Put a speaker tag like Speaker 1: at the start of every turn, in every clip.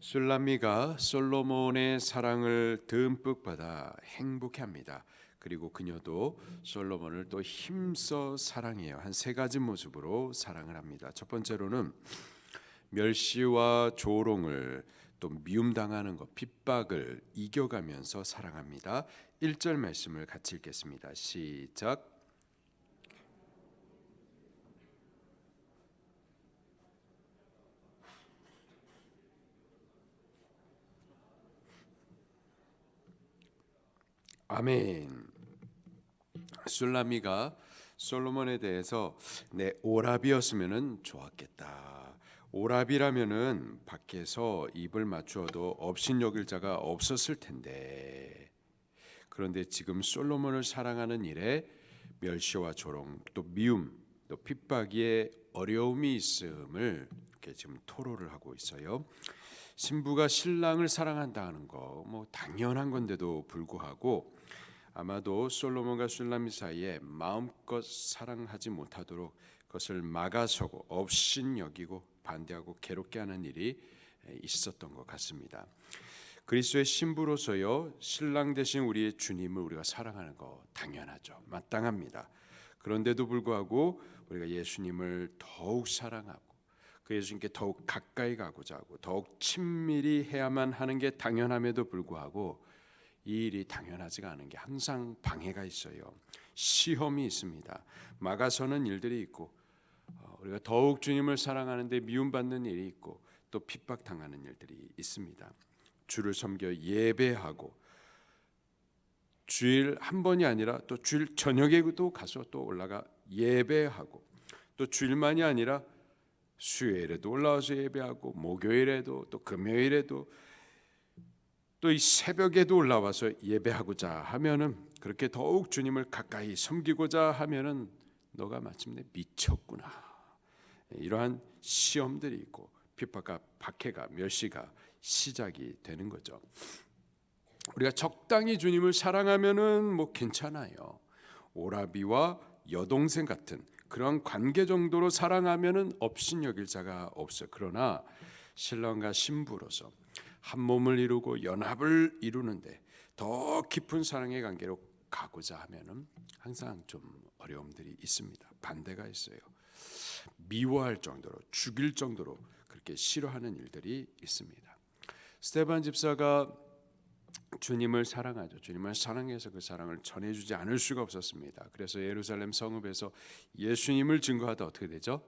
Speaker 1: 술람미가 솔로몬의 사랑을 듬뿍 받아 행복해합니다. 그리고 그녀도 솔로몬을 또 힘써 사랑해요. 한 세 가지 모습으로 사랑을 합니다. 첫 번째로는 멸시와 조롱을 또 미움당하는 것, 핍박을 이겨가면서 사랑합니다. 1절 말씀을 같이 읽겠습니다. 시작. 아멘. 술라미가 솔로몬에 대해서 내 오라비였으면은 좋았겠다. 오라비라면은 밖에서 입을 맞추어도 업신여길 자가 없었을 텐데. 그런데 지금 솔로몬을 사랑하는 일에 멸시와 조롱, 또 미움, 또 핍박의 어려움이 있음을 이렇게 지금 토로를 하고 있어요. 신부가 신랑을 사랑한다는 거 뭐 당연한 건데도 불구하고 아마도 솔로몬과 술라미 사이에 마음껏 사랑하지 못하도록 그것을 막아서고 업신여기고 반대하고 괴롭게 하는 일이 있었던 것 같습니다. 그리스도의 신부로서요 신랑 되신 우리의 주님을 우리가 사랑하는 거 당연하죠. 마땅합니다. 그런데도 불구하고 우리가 예수님을 더욱 사랑하고 그 예수님께 더욱 가까이 가고자 하고 더욱 친밀히 해야만 하는 게 당연함에도 불구하고 이 일이 당연하지가 않은 게 항상 방해가 있어요. 시험이 있습니다. 막아서는 일들이 있고 우리가 더욱 주님을 사랑하는데 미움받는 일이 있고 또 핍박당하는 일들이 있습니다. 주를 섬겨 예배하고 주일 한 번이 아니라 또 주일 저녁에도 가서 또 올라가 예배하고 또 주일만이 아니라 수요일에도 올라와서 예배하고 목요일에도 또 금요일에도 또 이 새벽에도 올라와서 예배하고자 하면은 그렇게 더욱 주님을 가까이 섬기고자 하면은 너가 마침내 미쳤구나. 이러한 시험들이 있고 핍박과 박해가 멸시가 시작이 되는 거죠. 우리가 적당히 주님을 사랑하면은 뭐 괜찮아요. 오라비와 여동생 같은 그런 관계 정도로 사랑하면은 업신여길 자가 없어요. 그러나 신랑과 신부로서 한 몸을 이루고 연합을 이루는데 더 깊은 사랑의 관계로 가고자 하면은 항상 좀 어려움들이 있습니다. 반대가 있어요. 미워할 정도로 죽일 정도로 그렇게 싫어하는 일들이 있습니다. 스테반 집사가 주님을 사랑하죠. 주님을 사랑해서 그 사랑을 전해주지 않을 수가 없었습니다. 그래서 예루살렘 성읍에서 예수님을 증거하다 어떻게 되죠?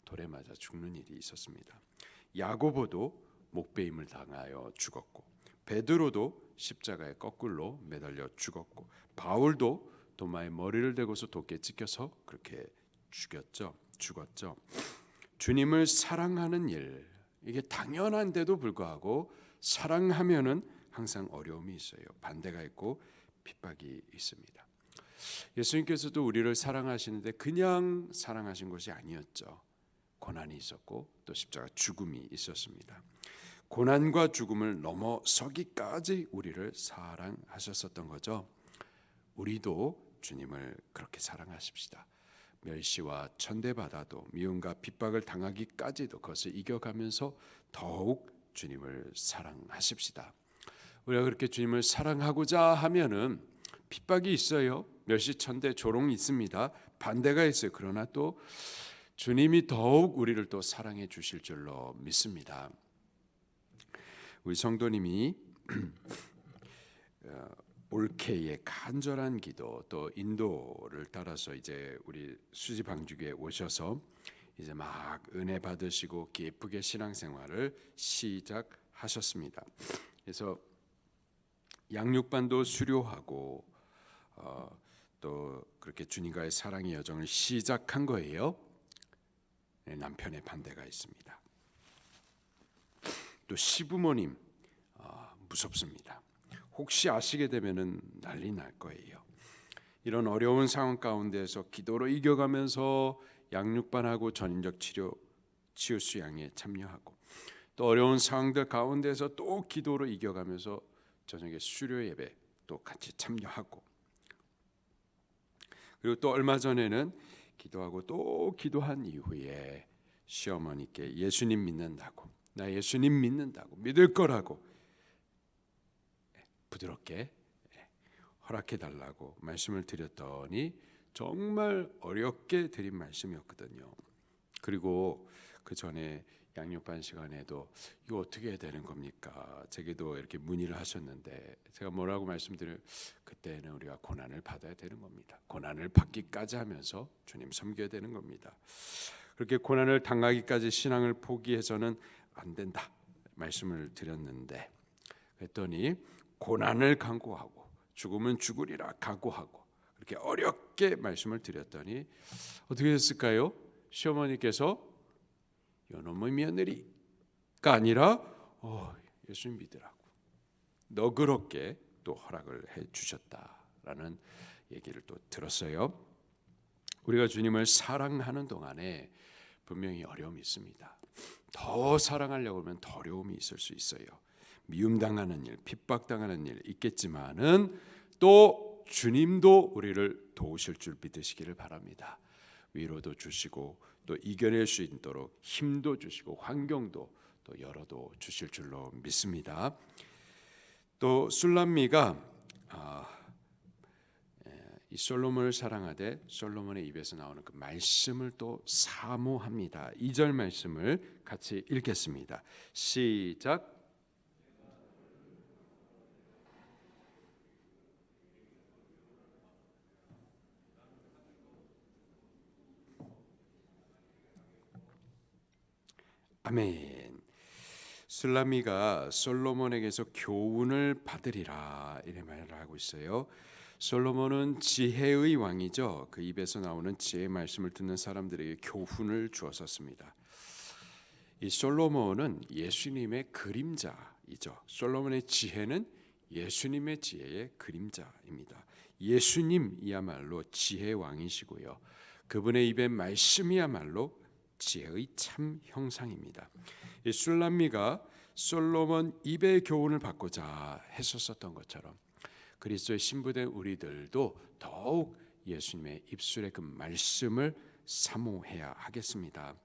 Speaker 1: 돌에 맞아 죽는 일이 있었습니다. 야고보도 목베임을 당하여 죽었고 베드로도 십자가에 거꾸로 매달려 죽었고 바울도 도마에 머리를 대고서 돕게 찢겨서 그렇게 죽었죠. 주님을 사랑하는 일 이게 당연한데도 불구하고 사랑하면은 항상 어려움이 있어요. 반대가 있고 핍박이 있습니다. 예수님께서도 우리를 사랑하시는데 그냥 사랑하신 것이 아니었죠. 고난이 있었고 또 십자가 죽음이 있었습니다. 고난과 죽음을 넘어서기까지 우리를 사랑하셨었던 거죠. 우리도 주님을 그렇게 사랑하십시다. 멸시와 천대받아도 미움과 핍박을 당하기까지도 그것을 이겨가면서 더욱 주님을 사랑하십시다. 우리가 그렇게 주님을 사랑하고자 하면은 핍박이 있어요. 멸시, 천대, 조롱이 있습니다. 반대가 있어요. 그러나 또 주님이 더욱 우리를 또 사랑해 주실 줄로 믿습니다. 우리 성도님이 올케이의 간절한 기도 또 인도를 따라서 이제 우리 수지 방주교에 오셔서 이제 막 은혜 받으시고 기쁘게 신앙생활을 시작하셨습니다. 그래서 양육반도 수료하고 또 그렇게 주님과의 사랑의 여정을 시작한 거예요. 남편의 반대가 있습니다. 또 시부모님 무섭습니다. 혹시 아시게 되면은 난리 날 거예요. 이런 어려운 상황 가운데서 기도로 이겨가면서 양육반하고 전인적 치료 치유 수양에 참여하고 또 어려운 상황들 가운데서 또 기도로 이겨가면서 저녁에 수료 예배 또 같이 참여하고 그리고 또 얼마 전에는 기도하고 또 기도한 이후에 시어머니께 예수님 믿는다고 나 예수님 믿는다고, 믿을 거라고 부드럽게 허락해 달라고 말씀을 드렸더니 정말 어렵게 드린 말씀이었거든요. 그리고 그 전에 양육반 시간에도 이거 어떻게 해야 되는 겁니까? 제게도 이렇게 문의를 하셨는데 제가 뭐라고 말씀드려요? 그때는 우리가 고난을 받아야 되는 겁니다. 고난을 받기까지 하면서 주님 섬겨야 되는 겁니다. 그렇게 고난을 당하기까지 신앙을 포기해서는 안 된다 말씀을 드렸는데, 그랬더니 고난을 강구하고 죽으면 죽으리라 각오하고 그렇게 어렵게 말씀을 드렸더니 어떻게 됐을까요? 시어머니께서 요놈의 며느리가 아니라 예수님 믿으라고 너그럽게 또 허락을 해 주셨다라는 얘기를 또 들었어요. 우리가 주님을 사랑하는 동안에 분명히 어려움이 있습니다. 더 사랑하려고 하면 더 어려움이 있을 수 있어요. 미움당하는 일, 핍박당하는 일 있겠지만은 또 주님도 우리를 도우실 줄 믿으시기를 바랍니다. 위로도 주시고 또 이겨낼 수 있도록 힘도 주시고 환경도 또 열어도 주실 줄로 믿습니다. 또 술람미가 이 솔로몬을 사랑하되 솔로몬의 입에서 나오는 그 말씀을 또 사모합니다. 2절 말씀을 같이 읽겠습니다. 시작. 아멘. 술람미가 솔로몬에게서 교훈을 받으리라 이런 말을 하고 있어요. 솔로몬은 지혜의 왕이죠. 그 입에서 나오는 지혜의 말씀을 듣는 사람들에게 교훈을 주었었습니다. 이 솔로몬은 예수님의 그림자이죠. 솔로몬의 지혜는 예수님의 지혜의 그림자입니다. 예수님이야말로 지혜의 왕이시고요. 그분의 입의 말씀이야말로 지혜의 참 형상입니다. 이 술람미가 솔로몬 입의 교훈을 받고자 했었던 것처럼 그리스도의 신부된 우리들도 더욱 예수님의 입술의 그 말씀을 사모해야 하겠습니다.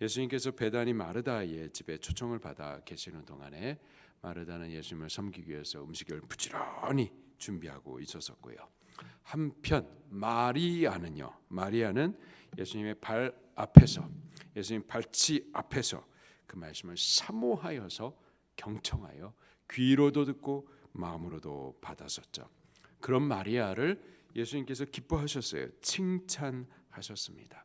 Speaker 1: 예수님께서 베다니 마르다의 집에 초청을 받아 계시는 동안에 마르다는 예수님을 섬기기 위해서 음식을 부지런히 준비하고 있었었고요. 한편 마리아는 예수님의 발 앞에서, 예수님 발치 앞에서 그 말씀을 사모하여서 경청하여 귀로도 듣고 마음으로도 받았었죠. 그런 마리아를 예수님께서 기뻐하셨어요. 칭찬하셨습니다.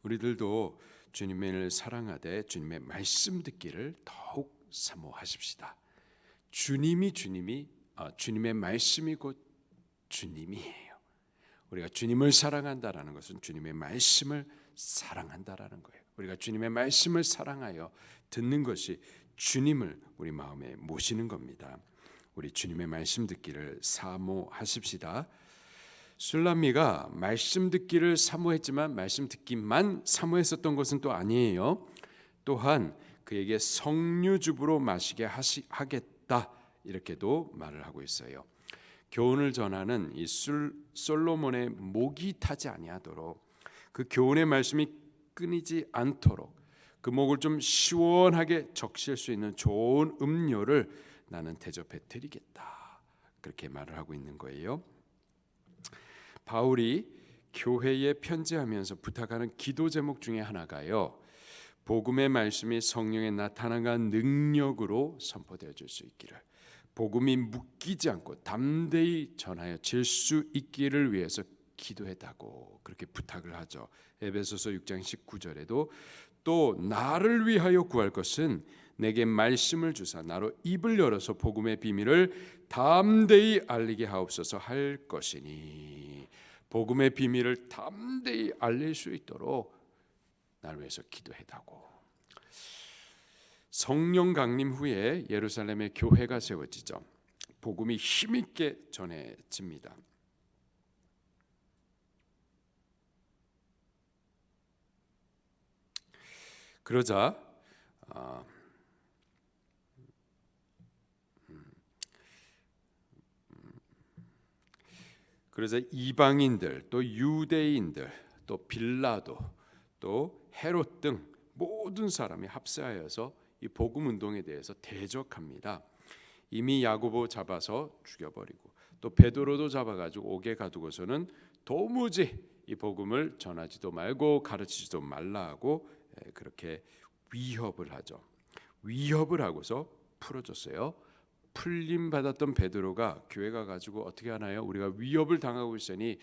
Speaker 1: 우리들도 주님을 사랑하되 주님의 말씀 듣기를 더욱 사모하십시다. 주님의 말씀이 곧 주님이에요. 우리가 주님을 사랑한다라는 것은 주님의 말씀을 사랑한다라는 거예요. 우리가 주님의 말씀을 사랑하여 듣는 것이 주님을 우리 마음에 모시는 겁니다. 우리 주님의 말씀 듣기를 사모하십시다. 술람미가 말씀 듣기를 사모했지만 말씀 듣기만 사모했었던 것은 또 아니에요. 또한 그에게 석류즙으로 마시게 하겠다 이렇게도 말을 하고 있어요. 교훈을 전하는 이 솔로몬의 목이 타지 아니하도록, 그 교훈의 말씀이 끊이지 않도록 그 목을 좀 시원하게 적실 수 있는 좋은 음료를 나는 대접해 드리겠다, 그렇게 말을 하고 있는 거예요. 바울이 교회에 편지하면서 부탁하는 기도 제목 중에 하나가요, 복음의 말씀이 성령의 나타남과 능력으로 선포되어 줄 수 있기를, 복음이 묶이지 않고 담대히 전하여 질 수 있기를 위해서 기도했다고 그렇게 부탁을 하죠. 에베소서 6장 19절에도 또 나를 위하여 구할 것은 내게 말씀을 주사 나로 입을 열어서 복음의 비밀을 담대히 알리게 하옵소서 할 것이니, 복음의 비밀을 담대히 알릴 수 있도록 나를 위해서 기도했다고. 성령 강림 후에 예루살렘의 교회가 세워지죠. 복음이 힘있게 전해집니다. 그러자 이방인들, 또 유대인들, 또 빌라도, 또 헤롯 등 모든 사람이 합세하여서 이 복음 운동에 대해서 대적합니다. 이미 야고보 잡아서 죽여버리고 또 베드로도 잡아가지고 옥에 가두고서는 도무지 이 복음을 전하지도 말고 가르치지도 말라 하고 그렇게 위협을 하죠. 위협을 하고서 풀어줬어요. 풀림 받았던 베드로가 교회 가가지고 어떻게 하나요? 우리가 위협을 당하고 있으니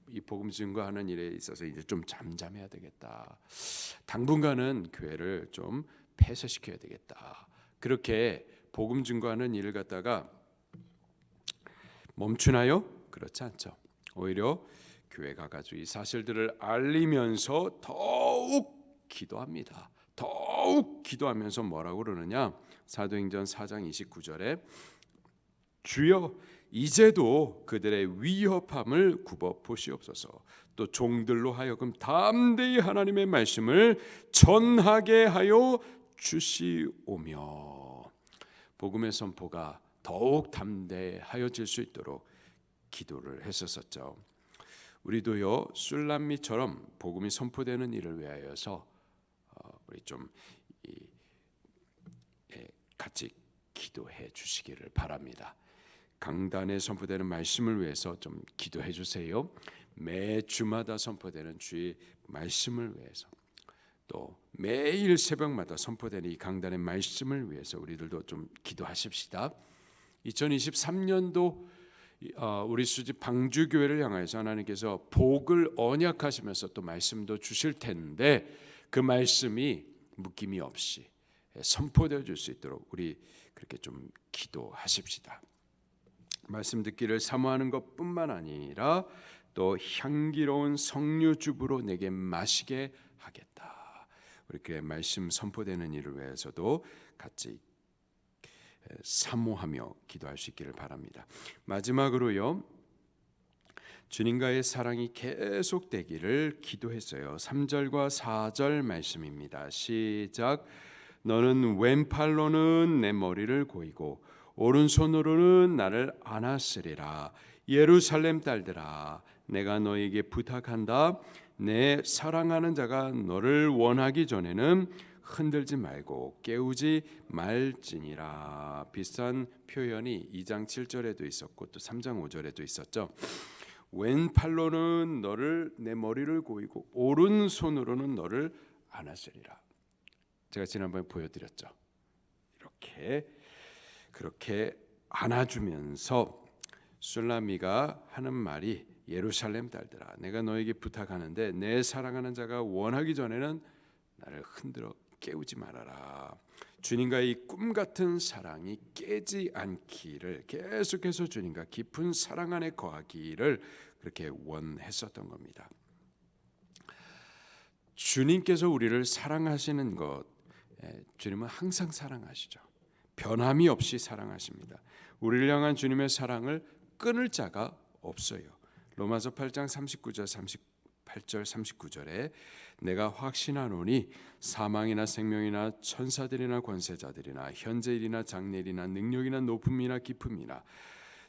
Speaker 1: 이 복음 증거하는 일에 있어서 이제 좀 잠잠해야 되겠다. 당분간은 교회를 좀 폐쇄시켜야 되겠다. 그렇게 복음 증거하는 일을 갖다가 멈추나요? 그렇지 않죠. 오히려 교회 가가지고 이 사실들을 알리면서 더욱 기도합니다. 더욱 기도하면서 뭐라고 그러느냐? 사도행전 4장 29절에 주여 이제도 그들의 위협함을 굽어 보시옵소서. 또 종들로 하여금 담대히 하나님의 말씀을 전하게 하여 주시오며 복음의 선포가 더욱 담대하여질 수 있도록 기도를 했었죠. 우리도요 술람미처럼 복음이 선포되는 일을 위하여서 우리 좀 같이 기도해 주시기를 바랍니다. 강단에 선포되는 말씀을 위해서 좀 기도해 주세요. 매 주마다 선포되는 주의 말씀을 위해서 또 매일 새벽마다 선포되는 이 강단의 말씀을 위해서 우리들도 좀 기도하십시다. 2023년도 우리 수지 방주교회를 향해서 하나님께서 복을 언약하시면서 또 말씀도 주실 텐데 그 말씀이 묶임이 없이 선포되어 줄 수 있도록 우리 그렇게 좀 기도하십시다. 말씀 듣기를 사모하는 것뿐만 아니라 또 향기로운 성류주부로 내게 마시게 하겠다. 우리 그 말씀 선포되는 일을 위해서도 같이 사모하며 기도할 수 있기를 바랍니다. 마지막으로요. 주님과의 사랑이 계속되기를 기도했어요. 3절과 4절 말씀입니다. 시작. 너는 왼팔로는 내 머리를 고이고 오른손으로는 나를 안았으리라. 예루살렘 딸들아 내가 너에게 부탁한다. 내 사랑하는 자가 너를 원하기 전에는 흔들지 말고 깨우지 말지니라. 비슷한 표현이 2장 7절에도 있었고 또 3장 5절에도 있었죠. 왼팔로는 너를 내 머리를 고이고 오른손으로는 너를 안았으리라. 제가 지난번에 보여드렸죠. 그렇게 안아주면서 술라미가 하는 말이 예루살렘 딸들아 내가 너에게 부탁하는데 내 사랑하는 자가 원하기 전에는 나를 흔들어 깨우지 말아라. 주님과의 이 꿈같은 사랑이 깨지 않기를 계속해서 주님과 깊은 사랑 안에 거하기를 그렇게 원했었던 겁니다. 주님께서 우리를 사랑하시는 것 주님은 항상 사랑하시죠. 변함이 없이 사랑하십니다. 우리를 향한 주님의 사랑을 끊을 자가 없어요. 로마서 8장 39절 38절 39절에 내가 확신하노니 사망이나 생명이나 천사들이나 권세자들이나 현재일이나 장래일이나 능력이나 높음이나 깊음이나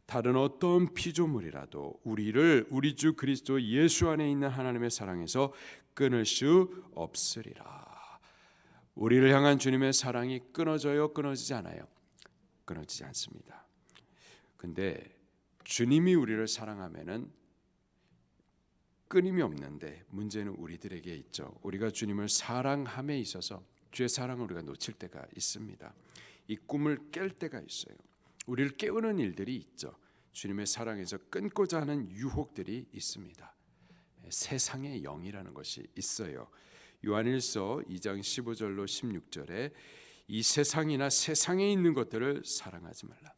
Speaker 1: 다른 어떤 피조물이라도 우리를 우리 주 그리스도 예수 안에 있는 하나님의 사랑에서 끊을 수 없으리라. 우리를 향한 주님의 사랑이 끊어져요? 끊어지지 않아요? 끊어지지 않습니다. 근데 주님이 우리를 사랑하면은 끊임이 없는데 문제는 우리들에게 있죠. 우리가 주님을 사랑함에 있어서 주의 사랑을 우리가 놓칠 때가 있습니다. 이 꿈을 깰 때가 있어요. 우리를 깨우는 일들이 있죠. 주님의 사랑에서 끊고자 하는 유혹들이 있습니다. 세상의 영이라는 것이 있어요. 요한일서 2장 15절로 16절에 이 세상이나 세상에 있는 것들을 사랑하지 말라.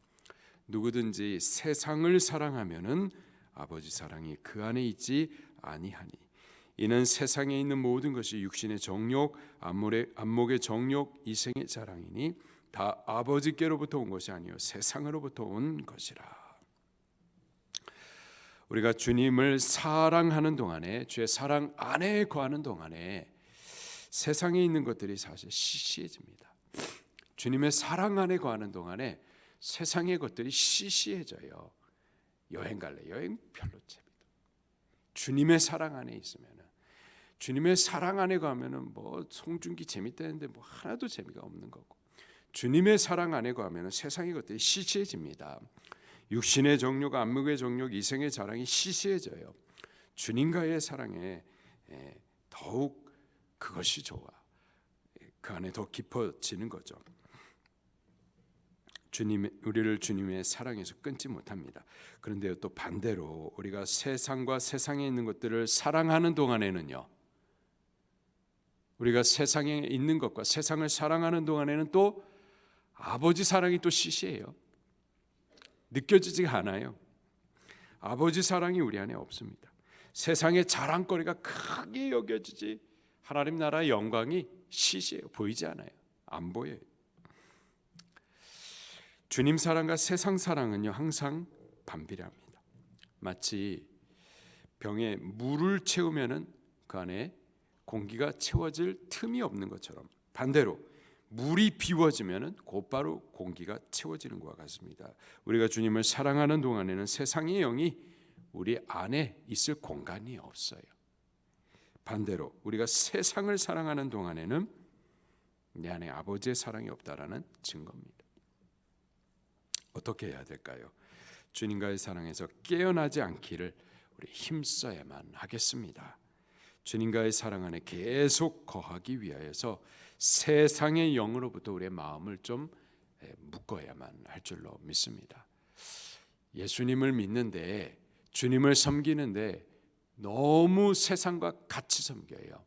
Speaker 1: 누구든지 세상을 사랑하면은 아버지 사랑이 그 안에 있지 아니하니 이는 세상에 있는 모든 것이 육신의 정욕, 안목의 정욕, 이생의 자랑이니 다 아버지께로부터 온 것이 아니요 세상으로부터 온 것이라. 우리가 주님을 사랑하는 동안에 주의 사랑 안에 거하는 동안에 세상에 있는 것들이 사실 시시해집니다. 주님의 사랑 안에 거하는 동안에 세상의 것들이 시시해져요. 여행 갈래? 여행 별로 재미도. 주님의 사랑 안에 있으면 주님의 사랑 안에 가면은 뭐 송중기 재밌다는데 뭐 하나도 재미가 없는 거고, 주님의 사랑 안에 가면은 세상의 것들이 시시해집니다. 육신의 정욕, 안목의 정욕, 이생의 자랑이 시시해져요. 주님과의 사랑에 더욱 그것이 좋아. 그 안에 더 깊어지는 거죠. 우리를 주님의 사랑에서 끊지 못합니다. 그런데 또 반대로 우리가 세상과 세상에 있는 것들을 사랑하는 동안에는요, 우리가 세상에 있는 것과 세상을 사랑하는 동안에는 또 아버지 사랑이 또 시시해요. 느껴지지가 않아요. 아버지 사랑이 우리 안에 없습니다. 세상의 자랑거리가 크게 여겨지지 하나님 나라의 영광이 시시해요. 보이지 않아요. 안 보여요. 주님 사랑과 세상 사랑은요, 항상 반비례합니다. 마치 병에 물을 채우면은 그 안에 공기가 채워질 틈이 없는 것처럼, 반대로 물이 비워지면은 곧바로 공기가 채워지는 것과 같습니다. 우리가 주님을 사랑하는 동안에는 세상의 영이 우리 안에 있을 공간이 없어요. 반대로 우리가 세상을 사랑하는 동안에는 내 안에 아버지의 사랑이 없다라는 증거입니다. 어떻게 해야 될까요? 주님과의 사랑에서 깨어나지 않기를 우리 힘써야만 하겠습니다. 주님과의 사랑 안에 계속 거하기 위하여서 세상의 영으로부터 우리의 마음을 좀 묶어야만 할 줄로 믿습니다. 예수님을 믿는데, 주님을 섬기는데 너무 세상과 같이 섬겨요.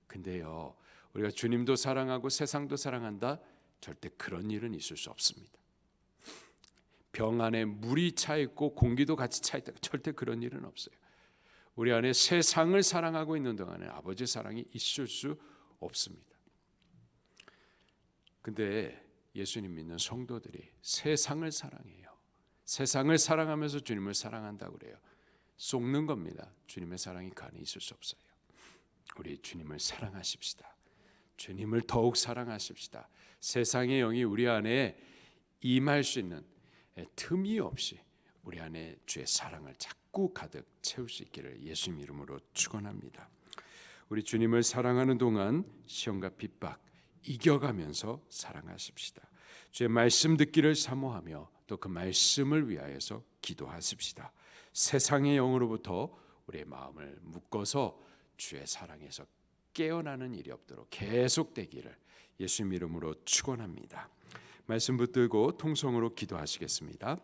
Speaker 1: 근데요, 우리가 주님도 사랑하고 세상도 사랑한다? 절대 그런 일은 있을 수 없습니다. 병 안에 물이 차 있고 공기도 같이 차 있다, 절대 그런 일은 없어요. 우리 안에 세상을 사랑하고 있는 동안에 아버지의 사랑이 있을 수 없습니다. 근데 예수님 믿는 성도들이 세상을 사랑해요. 세상을 사랑하면서 주님을 사랑한다고 그래요. 속는 겁니다. 주님의 사랑이 그 안에 있을 수 없어요. 우리 주님을 사랑하십시다. 주님을 더욱 사랑하십시다. 세상의 영이 우리 안에 임할 수 있는 틈이 없이 우리 안에 주의 사랑을 자꾸 가득 채울 수 있기를 예수님 이름으로 축원합니다. 우리 주님을 사랑하는 동안 시험과 핍박 이겨가면서 사랑하십시다. 주의 말씀 듣기를 사모하며 또 그 말씀을 위하여서 기도하십시다. 세상의 영으로부터 우리의 마음을 묶어서 주의 사랑에서 깨어나는 일이 없도록 계속되기를 예수님 이름으로 축원합니다. 말씀 붙들고 통성으로 기도하시겠습니다.